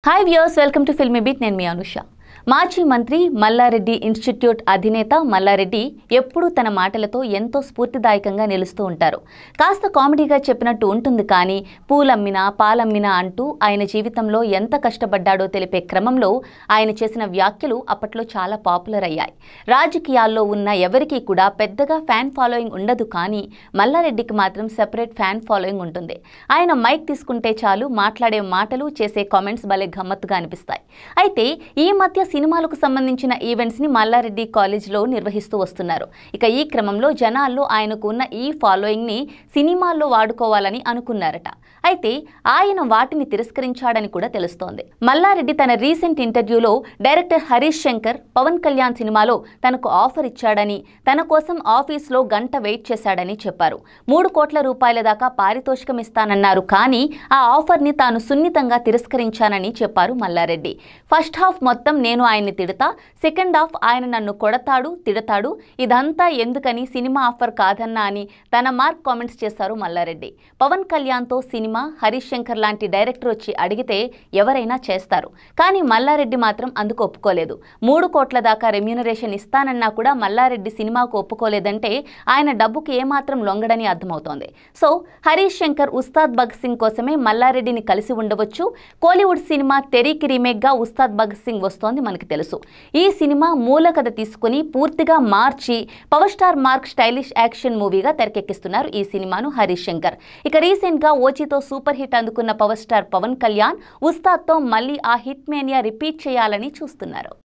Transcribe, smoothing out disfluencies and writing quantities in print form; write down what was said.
Hi viewers, welcome to filmy beat. నేను మీ అనుష. మాజీ మంత్రి మల్లారెడ్డి ఇన్స్టిట్యూట్ అధినేత మల్లారెడ్డి ఎప్పుడూ తన మాటలతో ఎంతో స్ఫూర్తిదాయకంగా నిలుస్తూ ఉంటారు. కాస్త కామెడీగా చెప్పినట్టు ఉంటుంది, కానీ పూలమ్మినా పాలమ్మినా అంటూ ఆయన జీవితంలో ఎంత కష్టపడ్డాడో తెలిపే క్రమంలో ఆయన చేసిన వ్యాఖ్యలు అప్పట్లో చాలా పాపులర్ అయ్యాయి. రాజకీయాల్లో ఉన్న ఎవరికీ కూడా పెద్దగా ఫ్యాన్ ఫాలోయింగ్ ఉండదు, కానీ మల్లారెడ్డికి మాత్రం సెపరేట్ ఫ్యాన్ ఫాలోయింగ్ ఉంటుంది. ఆయన మైక్ తీసుకుంటే చాలు మాట్లాడే మాటలు, చేసే కామెంట్స్ భలే గమ్మత్తుగా అనిపిస్తాయి. అయితే ఈ మధ్య సినిమాలకు సంబంధించిన ఈవెంట్స్ ని మల్లారెడ్డి కాలేజ్లో నిర్వహిస్తూ వస్తున్నారు. ఇక ఈ క్రమంలో జనాల్లో ఆయనకు ఉన్న ఈ ఫాలోయింగ్ ని సినిమాల్లో వాడుకోవాలని అనుకున్నారట. అయితే ఆయన వాటిని తిరస్కరించాడని కూడా తెలుస్తోంది. మల్లారెడ్డి తన రీసెంట్ ఇంటర్వ్యూలో డైరెక్టర్ హరీష్ శంకర్ పవన్ కళ్యాణ్ సినిమాలో తనకు ఆఫర్ ఇచ్చాడని, తన కోసం ఆఫీస్లో గంట వెయిట్ చేశాడని చెప్పారు. 3 కోట్ల రూపాయల దాకా పారితోషికం ఇస్తానన్నారు, కానీ ఆ ఆఫర్ ని తాను సున్నితంగా తిరస్కరించానని చెప్పారు మల్లారెడ్డి. ఫస్ట్ హాఫ్ మొత్తం నేను ఆయన్ని తిడతా, సెకండ్ హాఫ్ ఆయన నన్ను కొడతాడు, తిడతాడు, ఇదంతా ఎందుకని సినిమా ఆఫర్ కాదన్నా అని తన మార్క్ కామెంట్స్ చేశారు మల్లారెడ్డి. పవన్ కళ్యాణ్తో సినిమా, హరీష్ శంకర్ లాంటి డైరెక్టర్ వచ్చి అడిగితే ఎవరైనా చేస్తారు, కానీ మల్లారెడ్డి మాత్రం అందుకు ఒప్పుకోలేదు. 3 కోట్ల దాకా రెమ్యూనరేషన్ ఇస్తానన్నా కూడా మల్లారెడ్డి సినిమాకు ఒప్పుకోలేదంటే ఆయన డబ్బుకి ఏమాత్రం లొంగడని అర్థమవుతోంది. సో హరీష్ శంకర్ ఉస్తాద్ భగత్ సింగ్ కోసమే మల్లారెడ్డిని కలిసి ఉండవచ్చు. కోలీవుడ్ సినిమా తెరీకి రీమేక్ గా ఉస్తాద్ భగత్ సింగ్ వస్తోంది మనకి తెలుసు. ఈ సినిమా మూల కథ తీసుకుని పూర్తిగా మార్చి power star mark stylish action మూవీగా తెరకెక్కిస్తున్నారు ఈ సినిమాను హరీష్ శంకర్. ఇక రీసెంట్ గా ఓజీతో సూపర్ హిట్ అందుకున్న పవర్ స్టార్ పవన్ కళ్యాణ్ ఉస్తాద్తో మళ్ళీ ఆ హిట్ మేనియా రిపీట్ చేయాలని చూస్తున్నారు.